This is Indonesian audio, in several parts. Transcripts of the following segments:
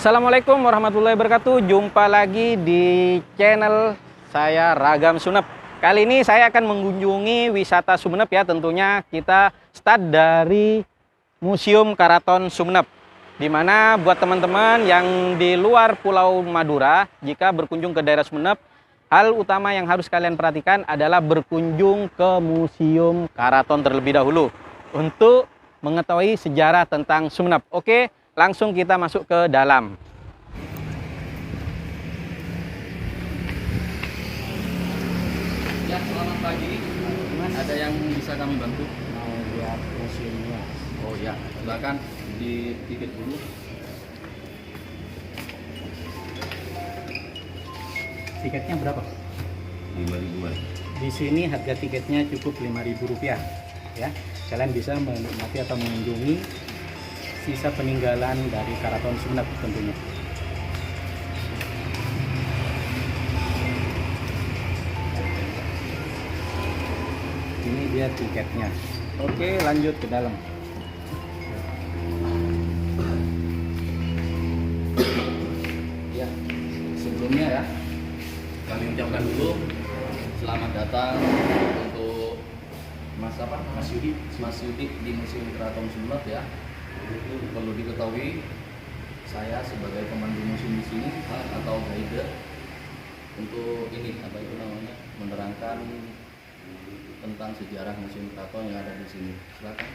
Assalamualaikum warahmatullahi wabarakatuh. Jumpa lagi di channel saya Ragam Sumenep. Kali ini saya akan mengunjungi wisata Sumenep ya. Tentunya kita start dari Museum Karaton Sumenep. Dimana buat teman-teman yang di luar Pulau Madura, jika berkunjung ke daerah Sumenep, hal utama yang harus kalian perhatikan adalah berkunjung ke Museum Karaton terlebih dahulu untuk mengetahui sejarah tentang Sumenep. Oke, langsung kita masuk ke dalam. Ya, selamat pagi. Mas, ada yang bisa kami bantu? Mau lihat museumnya. Oh ya, silakan di tiket dulu. Tiketnya berapa? 5.000-an. Di sini harga tiketnya cukup Rp5.000 ya. Kalian bisa menikmati atau mengunjungi sisa peninggalan dari Karaton Sumenep tentunya. Ini dia tiketnya. Oke, lanjut ke dalam. Ya, sebelumnya ya, kami ucapkan dulu selamat datang untuk Mas Yudi di Museum Karaton Sumenep ya. Perlu diketahui, saya sebagai pemandu museum di sini atau guide untuk ini apa itu namanya, menerangkan tentang sejarah Museum Keraton yang ada di sini. Silakan.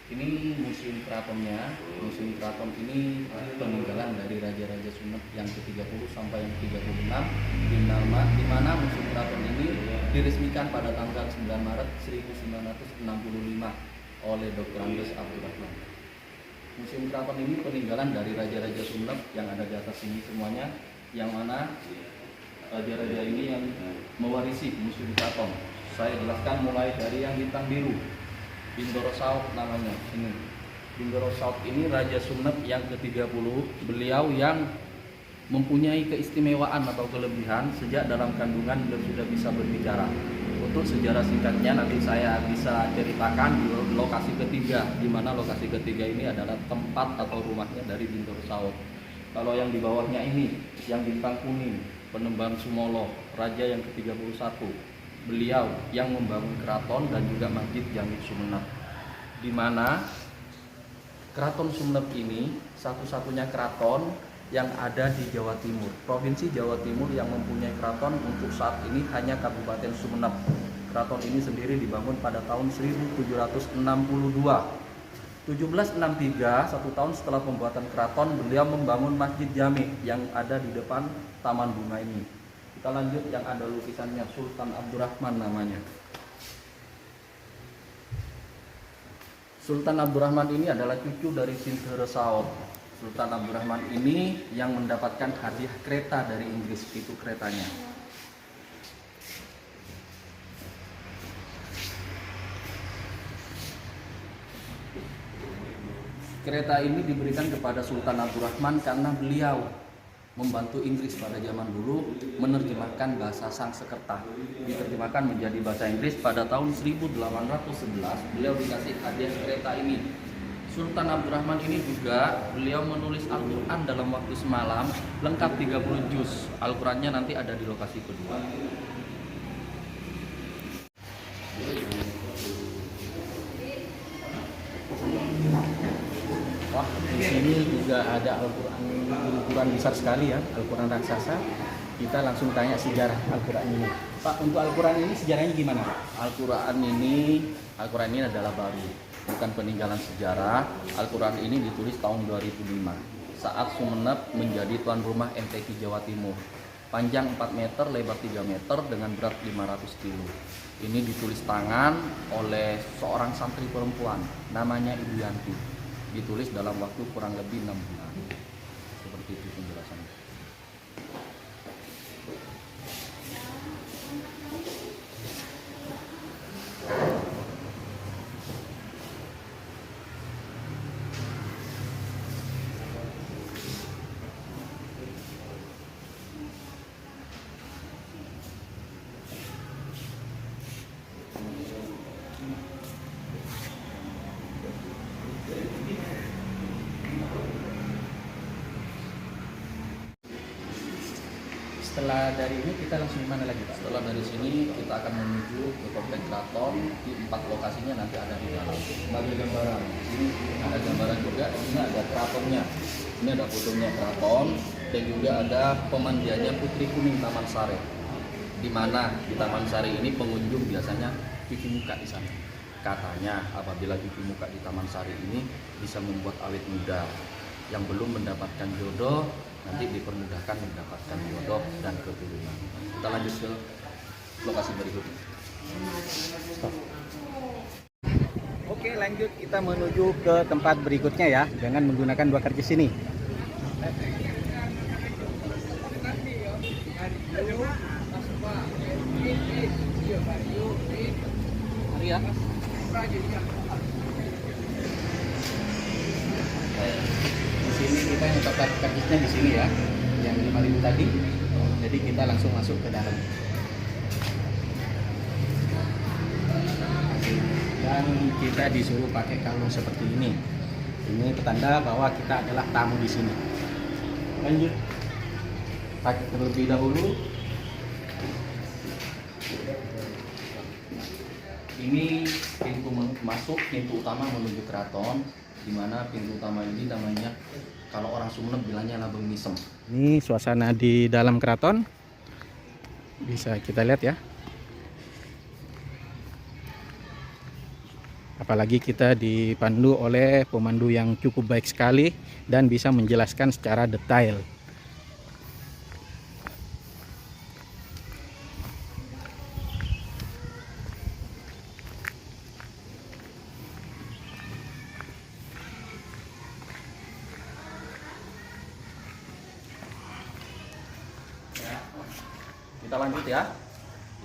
Ini museum keratonnya. Museum keraton ini peninggalan dari raja-raja Sumenep yang ke-30 sampai yang ke-36 di mana museum keraton ini diresmikan pada tanggal 9 Maret 1965 oleh Dr. Andes Abdurrahman. Museum keraton ini peninggalan dari raja-raja Sumenep yang ada di atas sini semuanya, yang mana raja-raja ini yang mewarisi museum keraton. Saya jelaskan mulai dari yang bintang biru, Bindoro Saud namanya. Ini Bindoro Saud ini raja Sumenep yang ke-30. Beliau yang mempunyai keistimewaan atau kelebihan sejak dalam kandungan beliau sudah bisa berbicara. Untuk sejarah singkatnya nanti saya bisa ceritakan di lokasi ketiga, di mana lokasi ketiga ini adalah tempat atau rumahnya dari Bindoro Saud. Kalau yang di bawahnya ini, yang bintang kuning, Penembang Sumolo, raja yang ke-31. Beliau yang membangun keraton dan juga Masjid Jami Sumenep. Di mana Keraton Sumenep ini satu-satunya keraton yang ada di Jawa Timur. Provinsi Jawa Timur yang mempunyai keraton untuk saat ini hanya Kabupaten Sumenep. Keraton ini sendiri dibangun pada tahun 1762. 1763, satu tahun setelah pembuatan keraton, beliau membangun Masjid Jami yang ada di depan Taman Bunga ini. Kita lanjut, yang ada lukisannya Sultan Abdurrahman namanya. Sultan Abdurrahman ini adalah cucu dari Sindoro Saud. Sultan Abdurrahman ini yang mendapatkan hadiah kereta dari Inggris, itu keretanya. Kereta ini diberikan kepada Sultan Abdurrahman karena beliau membantu Inggris pada zaman dulu menerjemahkan bahasa Sanskerta. Diterjemahkan menjadi bahasa Inggris pada tahun 1811, beliau dikasih hadiah kereta ini. Sultan Abdurrahman ini juga beliau menulis Al-Quran dalam waktu semalam, lengkap 30 juz. Al-Qurannya nanti ada di lokasi kedua. Wah, di sini juga ada Al-Quran berukuran besar sekali ya, Al-Quran raksasa. Kita langsung tanya sejarah Al-Quran ini. Pak, untuk Al-Quran ini sejarahnya gimana, Pak? Al-Quran ini adalah baru, bukan peninggalan sejarah. Al-Quran ini ditulis tahun 2005 saat Sumenep menjadi tuan rumah MTQ Jawa Timur. Panjang 4 meter, lebar 3 meter dengan berat 500 kilo. Ini ditulis tangan oleh seorang santri perempuan namanya Ibu Yanti. Ditulis dalam waktu kurang lebih 6 bulan. Seperti itu penjelasannya. setelah dari ini kita langsung mana lagi Pak? Setelah dari sini kita akan menuju ke komplek keraton. Di 4 lokasinya nanti ada di dalam. Sebagai gambaran, ini ada gambaran juga. Ini ada keratonnya. Ini ada fotonya keraton dan juga ada pemandiannya Putri Kuning Taman Sari. Di mana di Taman Sari ini pengunjung biasanya cuci muka di sana. Katanya apabila cuci muka di Taman Sari ini bisa membuat awet muda. Yang belum mendapatkan jodoh nanti dipermudahkan mendapatkan jodoh dan keturunan. Kita lanjut ke lokasi berikutnya. Stop. Oke, lanjut kita menuju ke tempat berikutnya ya, dengan menggunakan 2 karcis ini. Mari ya. Di sini kita nyetok karcisnya di sini ya, yang 5.000 tadi. Jadi kita langsung masuk ke dalam. Dan kita disuruh pakai kalung seperti ini. Ini petanda bahwa kita adalah tamu di sini. Lanjut. Pakai terlebih dahulu. Ini pintu masuk, pintu utama menuju keraton. Di mana pintu utama ini namanya, kalau orang Sumeneb bilangnya Labeng Misem. Ini suasana di dalam keraton. Bisa kita lihat ya. Apalagi kita dipandu oleh pemandu yang cukup baik sekali dan bisa menjelaskan secara detail. Kita lanjut ya.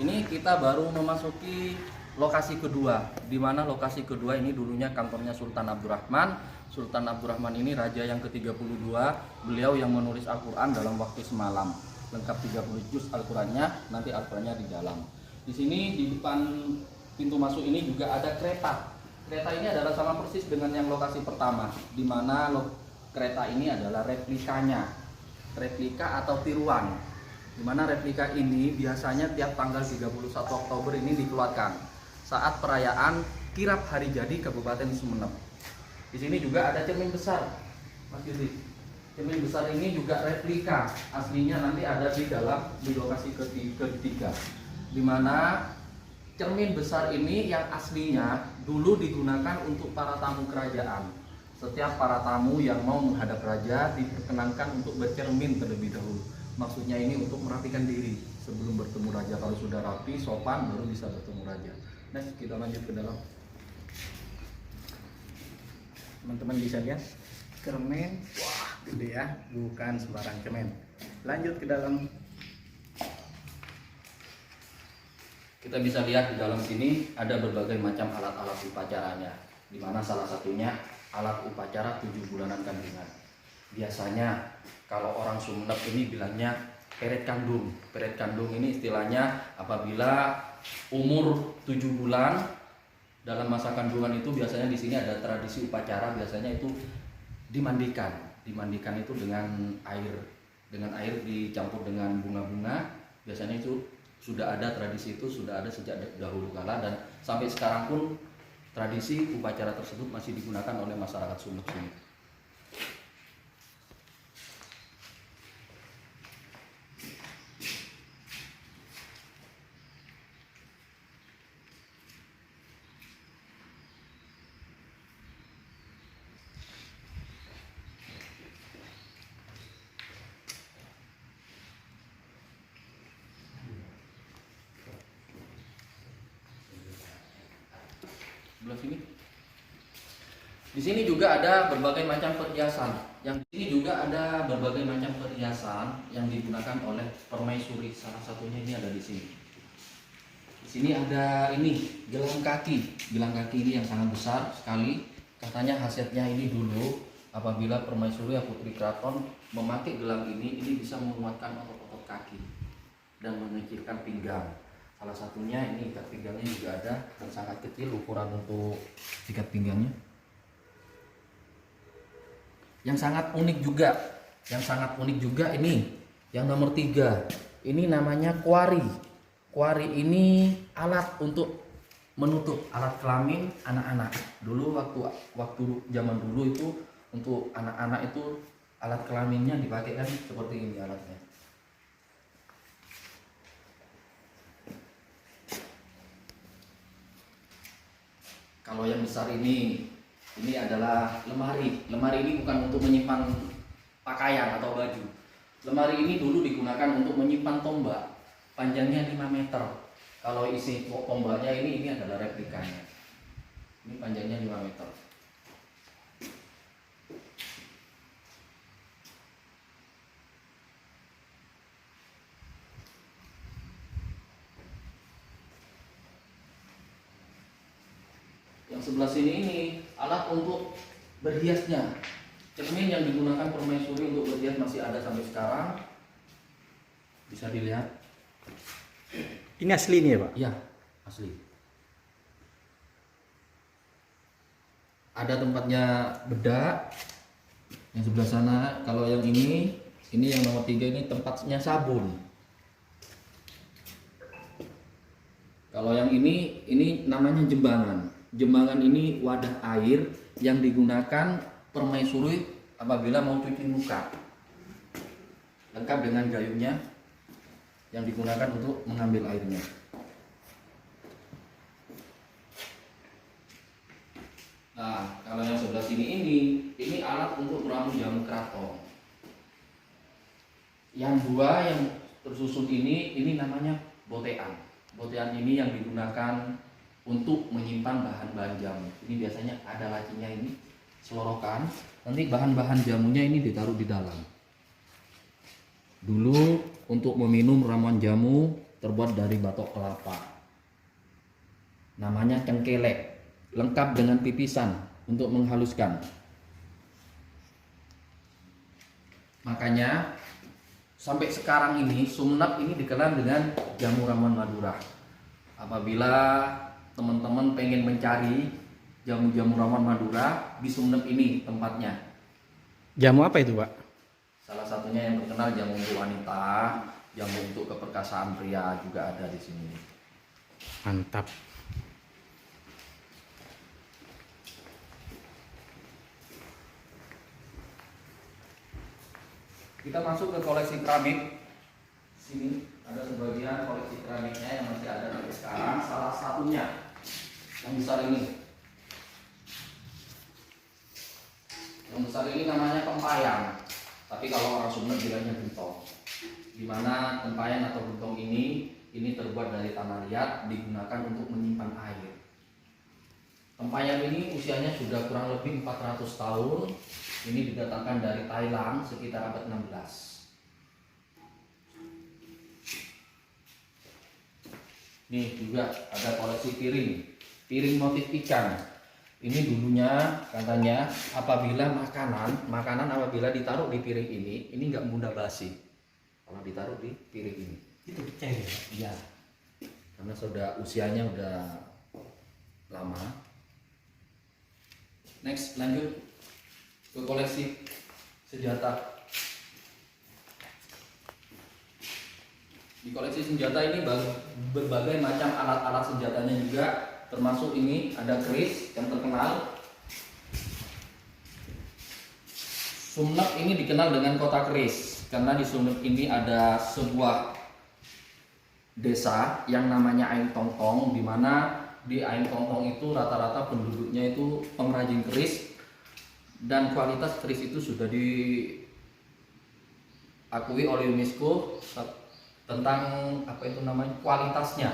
Ini kita baru memasuki lokasi kedua, di mana lokasi kedua ini dulunya kantornya Sultan Abdurrahman. Sultan Abdurrahman ini raja yang ke-32, beliau yang menulis Al-Quran dalam waktu semalam. Lengkap 30 juz Al-Qurannya, nanti Al-Qurannya di dalam. Di sini di depan pintu masuk ini juga ada kereta. Kereta ini adalah sama persis dengan yang lokasi pertama, di mana kereta ini adalah replikanya, replika atau tiruan. Di mana replika ini biasanya tiap tanggal 31 Oktober ini dikeluarkan saat perayaan kirap hari jadi Kabupaten Sumeneb. Di sini juga ada cermin besar, Mas Yudi. Cermin besar ini juga replika, aslinya nanti ada di dalam di lokasi ketiga. Di mana cermin besar ini yang aslinya dulu digunakan untuk para tamu kerajaan. Setiap para tamu yang mau menghadap raja diperkenankan untuk bercermin terlebih dahulu. Maksudnya ini untuk merapikan diri sebelum bertemu raja. Kalau sudah rapi, sopan, baru bisa bertemu raja. Next, kita lanjut ke dalam. Teman-teman bisa lihat cermin, wah gede ya, bukan sembarang cermin. Lanjut ke dalam. Kita bisa lihat di dalam sini ada berbagai macam alat-alat upacaranya, di mana salah satunya alat upacara 7 bulanan kandungan. Biasanya kalau orang Sumeneb ini bilangnya peret kandung. Peret kandung ini istilahnya apabila umur 7 bulan dalam masa kandungan itu biasanya di sini ada tradisi upacara, biasanya itu dimandikan. Dimandikan itu dengan air dicampur dengan bunga-bunga. Biasanya itu sudah ada tradisi itu, sudah ada sejak dahulu kala dan sampai sekarang pun tradisi upacara tersebut masih digunakan oleh masyarakat Sumeneb sini. Sebelah sini. Di sini juga ada berbagai macam perhiasan. Yang di sini juga ada berbagai macam perhiasan yang digunakan oleh permaisuri. Salah satunya ini ada di sini. Di sini ada ini gelang kaki. Gelang kaki ini yang sangat besar sekali. Katanya khasiatnya ini dulu apabila permaisuri atau putri keraton memakai gelang ini bisa menguatkan otot-otot kaki dan mengecilkan pinggang. Salah satunya ini ikat pinggangnya juga ada dan sangat kecil ukuran untuk ikat pinggangnya. Yang sangat unik juga ini yang nomor 3. Ini namanya kuari. Kuari ini alat untuk menutup alat kelamin anak-anak. Dulu waktu zaman dulu itu untuk anak-anak itu alat kelaminnya dipakai kan seperti ini alatnya. Kalau yang besar ini adalah lemari. Lemari ini bukan untuk menyimpan pakaian atau baju. Lemari ini dulu digunakan untuk menyimpan tombak. Panjangnya 5 meter. Kalau isi tombaknya ini adalah replikanya. Ini panjangnya 5 meter. Yang sebelah sini ini alat untuk berhiasnya. Cermin yang digunakan permaisuri untuk berhias masih ada sampai sekarang. Bisa dilihat. Ini asli nih ya Pak? Iya, asli. Ada tempatnya bedak. Yang sebelah sana, kalau yang ini yang nomor 3 ini tempatnya sabun. Kalau yang ini namanya jembangan. Jembangan ini wadah air yang digunakan permaisuri apabila mau cuci muka. Lengkap dengan gayungnya yang digunakan untuk mengambil airnya. Nah, kalau yang sebelah sini ini alat untuk meramu jamu keraton. Yang dua yang tersusun ini namanya botean. Botean ini yang digunakan untuk menyimpan bahan-bahan jamu. Ini biasanya ada lacinya ini, selorokan. Nanti bahan-bahan jamunya ini ditaruh di dalam. Dulu untuk meminum ramuan jamu terbuat dari batok kelapa. Namanya cengkelek, lengkap dengan pipisan untuk menghaluskan. Makanya sampai sekarang ini Sumenep ini dikenal dengan jamu ramuan Madura. Apabila teman-teman pengen mencari jamu-jamu ramuan Madura, di Sumenep ini tempatnya. Jamu apa itu Pak? Salah satunya yang terkenal jamu untuk wanita, jamu untuk keperkasaan pria juga ada di sini. Mantap. Kita masuk ke koleksi keramik. Sini ada sebagian koleksi keramiknya yang masih ada sampai sekarang. Salah satunya yang besar ini. Yang besar ini namanya tempayang. Tapi kalau orang Sunda bilangnya gentong. Dimana tempayan atau gentong ini terbuat dari tanah liat, digunakan untuk menyimpan air. Tempayan ini usianya sudah kurang lebih 400 tahun. Ini didatangkan dari Thailand sekitar abad 16. Nih juga ada koleksi piring motif ikan. Ini dulunya katanya apabila makanan apabila ditaruh di piring ini nggak mudah basi kalau ditaruh di piring ini. Itu percaya ya? Iya. Karena sudah usianya udah lama. Next, lanjut ke koleksi senjata. Di koleksi senjata ini berbagai macam alat-alat senjatanya juga, termasuk ini ada keris yang terkenal. Sumenep ini dikenal dengan kota keris karena di Sumenep ini ada sebuah desa yang namanya Aing Tongtong, di mana di Aing Tongtong itu rata-rata penduduknya itu pengrajin keris, dan kualitas keris itu sudah diakui oleh UNESCO tentang apa itu namanya kualitasnya.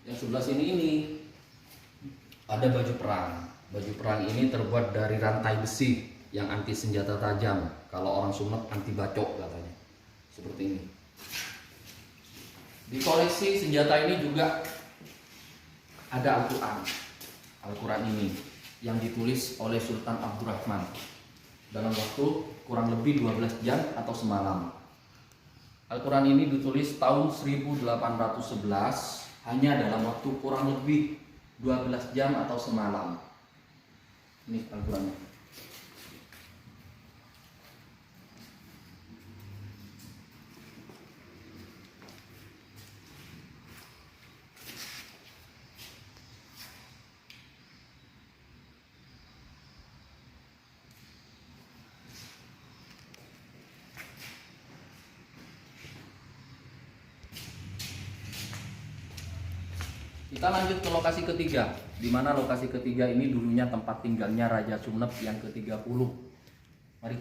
Yang sebelah sini ini ada baju perang. Baju perang ini terbuat dari rantai besi yang anti senjata tajam. Kalau orang Sumenep anti bacok katanya. Seperti ini. Di koleksi senjata ini juga ada Al-Quran. Al-Quran ini yang ditulis oleh Sultan Abdurrahman dalam waktu kurang lebih 12 jam atau semalam. Al-Quran ini ditulis tahun 1811 hanya dalam waktu kurang lebih 12 jam atau semalam. Ini Al-Qurannya. Kita lanjut ke lokasi ketiga, di mana lokasi ketiga ini dulunya tempat tinggalnya Raja Sumenep yang ke-30. Mari.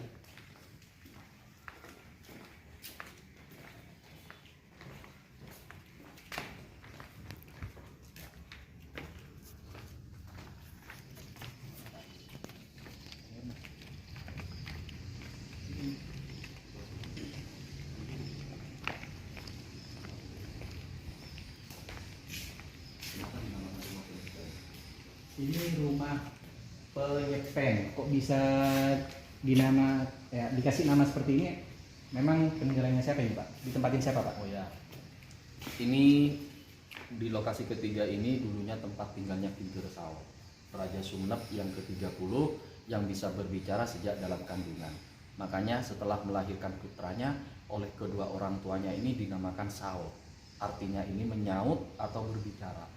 Ini rumah Penyepeng. Kok bisa dikasih nama seperti ini? Memang peninggalannya siapa ini, Pak? Ditempatin siapa, Pak? Oh ya, ini di lokasi ketiga ini dulunya tempat tinggalnya Bintoro Saud, Raja Sumenep yang ke-30 yang bisa berbicara sejak dalam kandungan. Makanya setelah melahirkan putranya, oleh kedua orang tuanya ini dinamakan Saud. Artinya ini menyaut atau berbicara.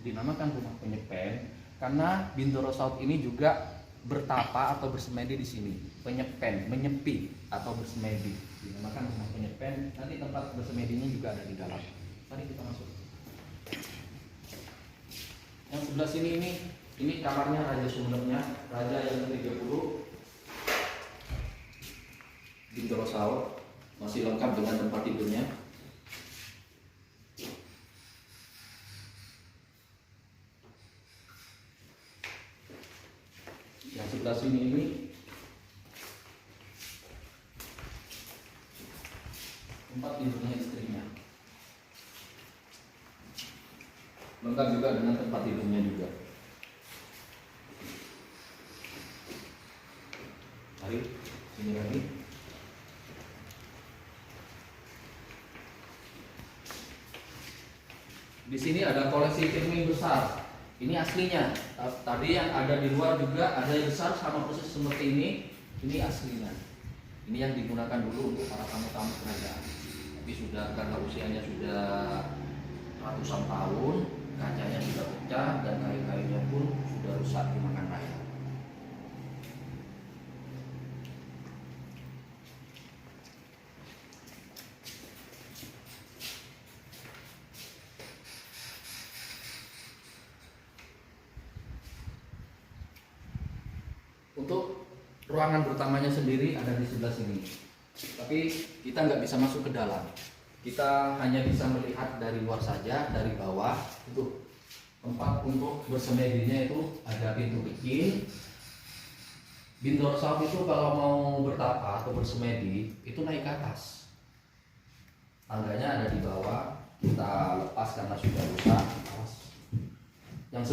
Dinamakan rumah Penyepeng karena Bintoro Saud ini juga bertapa atau bersemedi di sini. Penyepen, menyepi atau bersemedi. Dinamakan rumah Penyepen. Nanti tempat bersemedinya juga ada di dalam. Mari kita masuk. Yang sebelah sini ini kamarnya Raja Sumenepnya, Raja yang ke-30. Bintoro Saud masih lengkap dengan tempat tidurnya. Yang sebelah sini ini tempat tidurnya istrinya, lengkap juga dengan tempat tidurnya juga. Mari sini lagi. Di sini ada koleksi cermin besar. Ini aslinya. Tadi yang ada di luar juga ada yang besar sama persis seperti ini. Ini aslinya. Ini yang digunakan dulu untuk para tamu-tamu kerajaan. Tapi sudah karena usianya sudah ratusan tahun, kacanya sudah pecah dan kayu-kayunya pun sudah rusak dimakan raya. Untuk ruangan pertamanya sendiri ada di sebelah sini, tapi kita nggak bisa masuk ke dalam. Kita hanya bisa melihat dari luar saja, dari bawah. Itu tempat untuk bersemedinya itu ada pintu kecil. Bintoro Saud itu kalau mau bertapa atau bersemedi itu naik ke atas. Tangganya ada di bawah. Kita lepas karena sudah rusak. Yang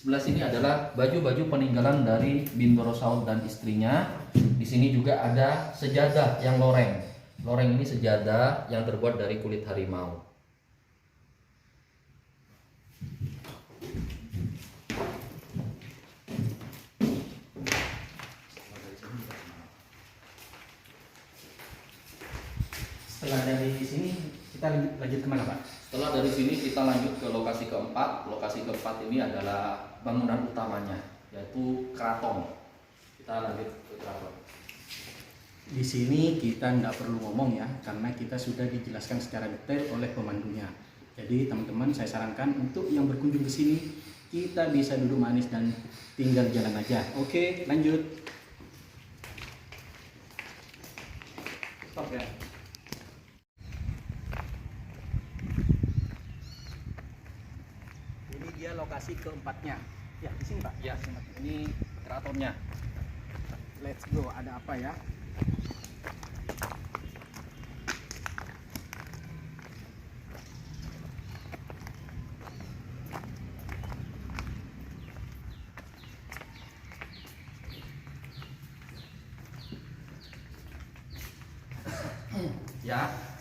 sebelah sini adalah baju-baju peninggalan dari Bintoro Saud dan istrinya. Di sini juga ada sejadah yang loreng. Loreng ini sejadah yang terbuat dari kulit harimau. Setelah dari sini kita lanjut kemana, Pak? Setelah dari sini kita lanjut ke lokasi keempat. Lokasi keempat ini adalah bangunan utamanya, yaitu keraton. Kita lanjut ke keraton. Di sini kita nggak perlu ngomong ya, karena kita sudah dijelaskan secara detail oleh pemandunya. Jadi teman-teman saya sarankan untuk yang berkunjung ke sini kita bisa duduk manis dan tinggal jalan aja. Oke, lanjut. Stop ya. Ini dia lokasi keempatnya. Ya, di sini, Pak. Ya, ini keratonnya. Let's go. Ada apa ya? Ya, Indonesia.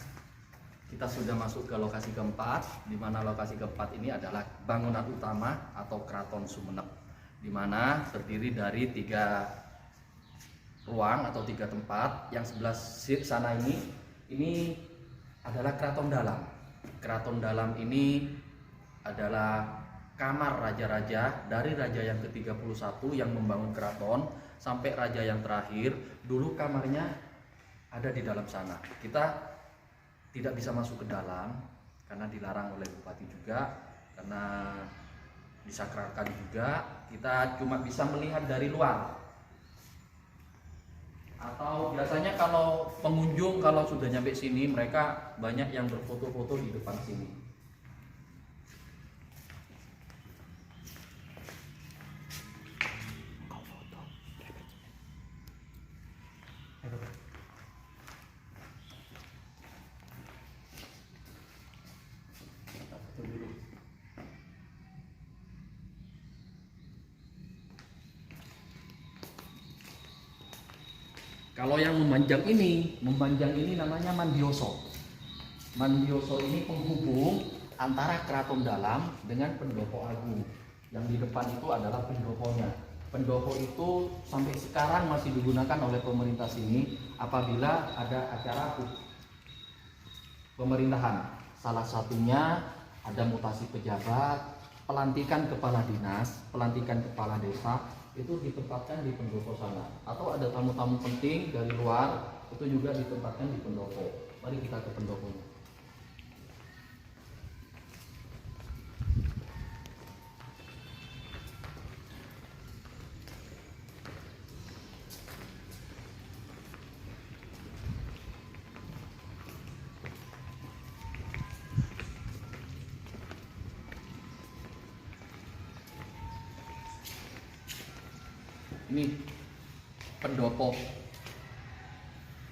Kita sudah masuk ke lokasi keempat, di mana lokasi keempat ini adalah bangunan utama atau Keraton Sumenep, di mana terdiri dari 3 ruang atau 3 tempat. Yang sebelah sana ini adalah Keraton Dalam. Keraton Dalam ini adalah kamar raja-raja, dari raja yang ke-31 yang membangun keraton sampai raja yang terakhir. Dulu kamarnya ada di dalam sana. Kita tidak bisa masuk ke dalam karena dilarang oleh bupati juga, karena disakralkan juga. Kita cuma bisa melihat dari luar. Atau biasanya kalau pengunjung kalau sudah nyampe sini, mereka banyak yang berfoto-foto di depan sini. Kalau yang memanjang ini namanya Mandioso. Mandioso ini penghubung antara Keraton Dalam dengan Pendopo Agung. Yang di depan itu adalah pendoponya. Pendopo itu sampai sekarang masih digunakan oleh pemerintah sini apabila ada acara pemerintahan. Salah satunya ada mutasi pejabat, pelantikan kepala dinas, pelantikan kepala desa, itu ditempatkan di pendopo sana. Atau ada tamu-tamu penting dari luar, itu juga ditempatkan di pendopo. Mari kita ke pendoponya. Ini pendopo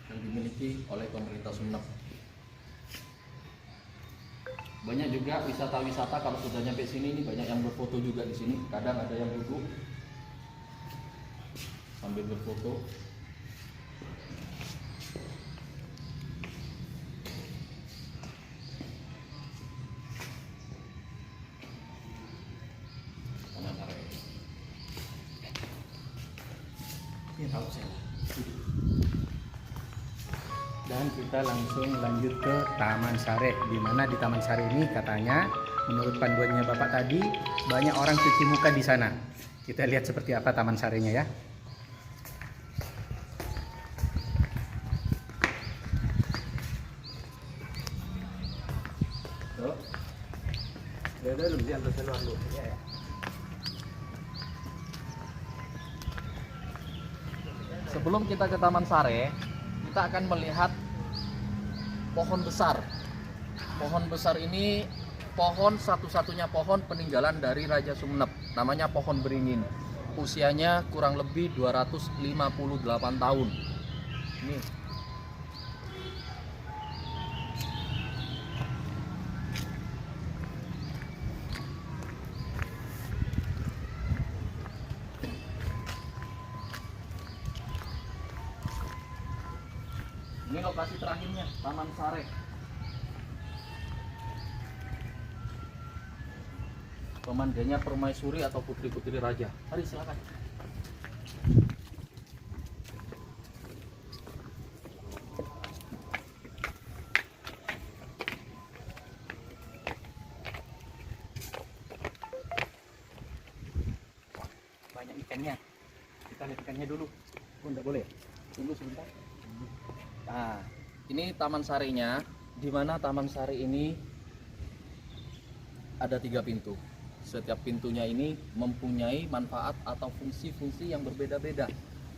yang dimiliki oleh pemerintah Sumenep. Banyak juga wisata-wisata kalau sudah nyampe sini, ini banyak yang berfoto juga di sini. Kadang ada yang duduk sambil berfoto. Dan kita langsung lanjut ke Taman Sari, di mana di Taman Sari ini katanya menurut panduannya Bapak tadi banyak orang cuci muka di sana. Kita lihat seperti apa Taman Sarinya ya. Sebelum kita ke Taman Sari, kita akan melihat pohon besar. Pohon besar ini pohon satu-satunya pohon peninggalan dari Raja Sumenep, namanya pohon beringin. Usianya kurang lebih 258 tahun. Ini Ini lokasi terakhirnya, Taman Sari. Pemandannya permaisuri atau putri-putri raja. Mari silakan. Banyak ikannya. Kita lihat ikannya dulu. Oh, enggak boleh. Tunggu sebentar. Nah, ini Taman Sarinya, di mana Taman Sari ini ada 3 pintu. Setiap pintunya ini mempunyai manfaat atau fungsi-fungsi yang berbeda-beda.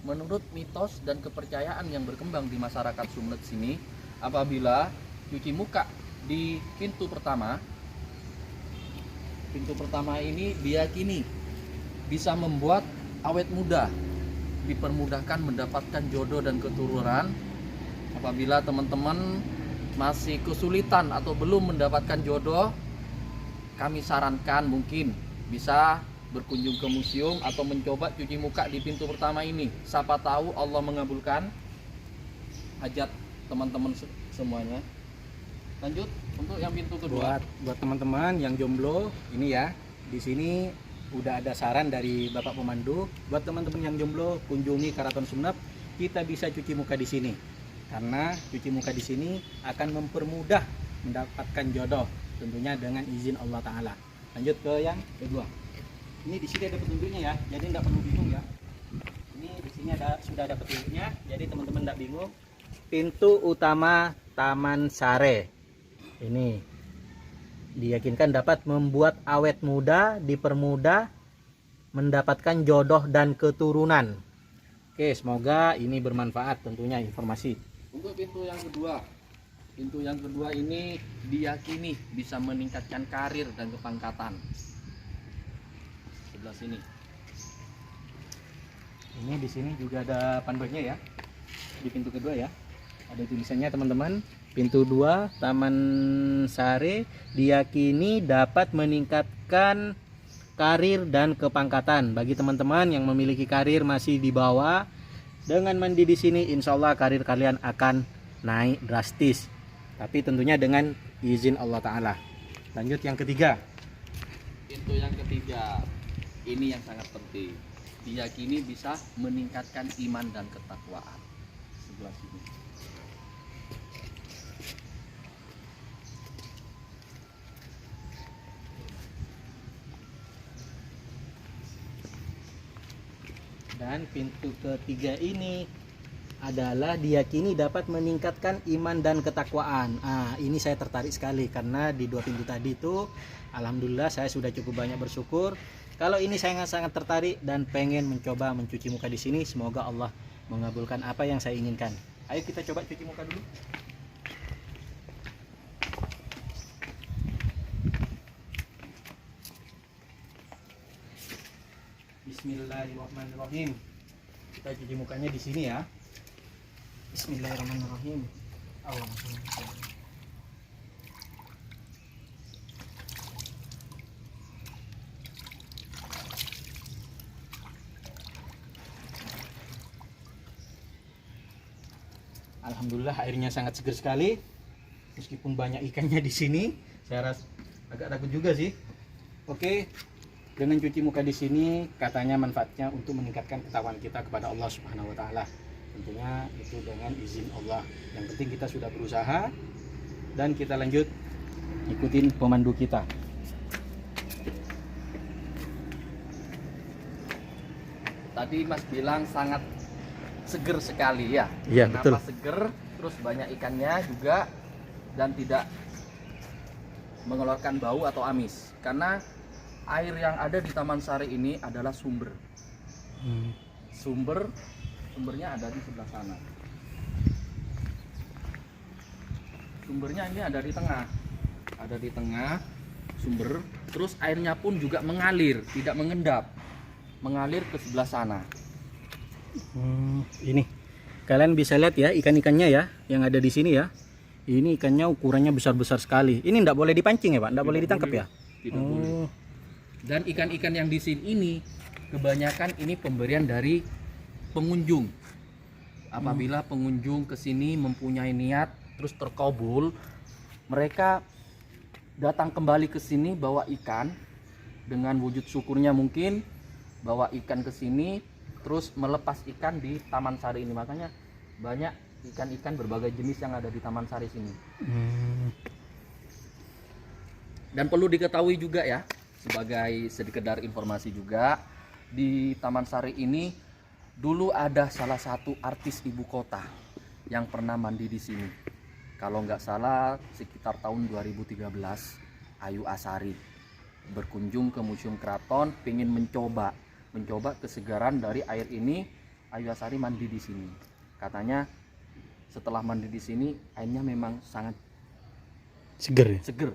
Menurut mitos dan kepercayaan yang berkembang di masyarakat Sumenep sini, apabila cuci muka di pintu pertama ini diyakini bisa membuat awet muda, dipermudahkan mendapatkan jodoh dan keturunan. Apabila teman-teman masih kesulitan atau belum mendapatkan jodoh, kami sarankan mungkin bisa berkunjung ke museum atau mencoba cuci muka di pintu pertama ini. Siapa tahu Allah mengabulkan hajat teman-teman semuanya. Lanjut untuk yang pintu kedua. Buat teman-teman yang jomblo, ini ya, di sini udah ada saran dari Bapak Pemandu. Buat teman-teman yang jomblo, kunjungi Karaton Sumenep. Kita bisa cuci muka di sini. Karena cuci muka di sini akan mempermudah mendapatkan jodoh, tentunya dengan izin Allah Ta'ala. Lanjut ke yang kedua. Ini di sini ada petunjuknya ya, jadi tidak perlu bingung ya. Ini di sini sudah ada petunjuknya, jadi teman-teman tidak bingung. Pintu utama Taman Sare ini diyakinkan dapat membuat awet muda, dipermudah, mendapatkan jodoh dan keturunan. Oke, semoga ini bermanfaat tentunya informasi. Untuk pintu yang kedua ini diyakini bisa meningkatkan karir dan kepangkatan. Sebelah sini. Ini di sini juga ada panduannya ya. Di pintu kedua ya. Ada tulisannya teman-teman. Pintu 2 Taman Sare diyakini dapat meningkatkan karir dan kepangkatan. Bagi teman-teman yang memiliki karir masih di bawah, dengan mandi di sini insya Allah karir kalian akan naik drastis. Tapi tentunya dengan izin Allah Ta'ala. Lanjut yang ketiga. Pintu yang ketiga ini yang sangat penting, diyakini bisa meningkatkan iman dan ketakwaan. Sebelah sini. Dan pintu ketiga ini adalah diyakini dapat meningkatkan iman dan ketakwaan. Ini saya tertarik sekali karena di 2 pintu tadi itu alhamdulillah saya sudah cukup banyak bersyukur. Kalau ini saya sangat tertarik dan pengen mencoba mencuci muka di sini. Semoga Allah mengabulkan apa yang saya inginkan. Ayo kita coba cuci muka dulu. Bismillahirrahmanirrahim. Kita cuci mukanya di sini ya. Bismillahirrahmanirrahim. Alhamdulillah airnya sangat segar sekali. Meskipun banyak ikannya di sini, saya rasa agak takut juga sih. Oke. Dengan cuci muka di sini katanya manfaatnya untuk meningkatkan ketakwaan kita kepada Allah Subhanahu wa taala. Tentunya itu dengan izin Allah. Yang penting kita sudah berusaha dan kita lanjut ikutin pemandu kita. Tadi Mas bilang sangat seger sekali ya. Iya, Kenapa betul. seger? Terus banyak ikannya juga dan tidak mengeluarkan bau atau amis. Karena air yang ada di Taman Sari ini adalah sumber. Sumbernya ada di sebelah sana. Sumbernya ini ada di tengah. Ada di tengah sumber. Terus airnya pun juga mengalir, tidak mengendap. Mengalir ke sebelah sana. Ini kalian bisa lihat ya ikan-ikannya ya yang ada di sini ya. Ini ikannya ukurannya besar-besar sekali. Ini tidak boleh dipancing ya Pak, tidak boleh ditangkap ya. Tidak boleh. Dan ikan-ikan yang di sini ini kebanyakan ini pemberian dari pengunjung. Apabila pengunjung ke sini mempunyai niat terus terkabul, mereka datang kembali ke sini bawa ikan dengan wujud syukurnya, mungkin bawa ikan ke sini terus melepas ikan di Taman Sari ini. Makanya banyak ikan-ikan berbagai jenis yang ada di Taman Sari sini. Dan perlu diketahui juga ya, sebagai sekedar informasi juga, di Taman Sari ini dulu ada salah satu artis ibu kota yang pernah mandi di sini. Kalau nggak salah sekitar tahun 2013, Ayu Asari berkunjung ke Museum Keraton, pengen mencoba kesegaran dari air ini. Ayu Asari mandi di sini. Katanya setelah mandi di sini airnya memang sangat Seger ya? seger.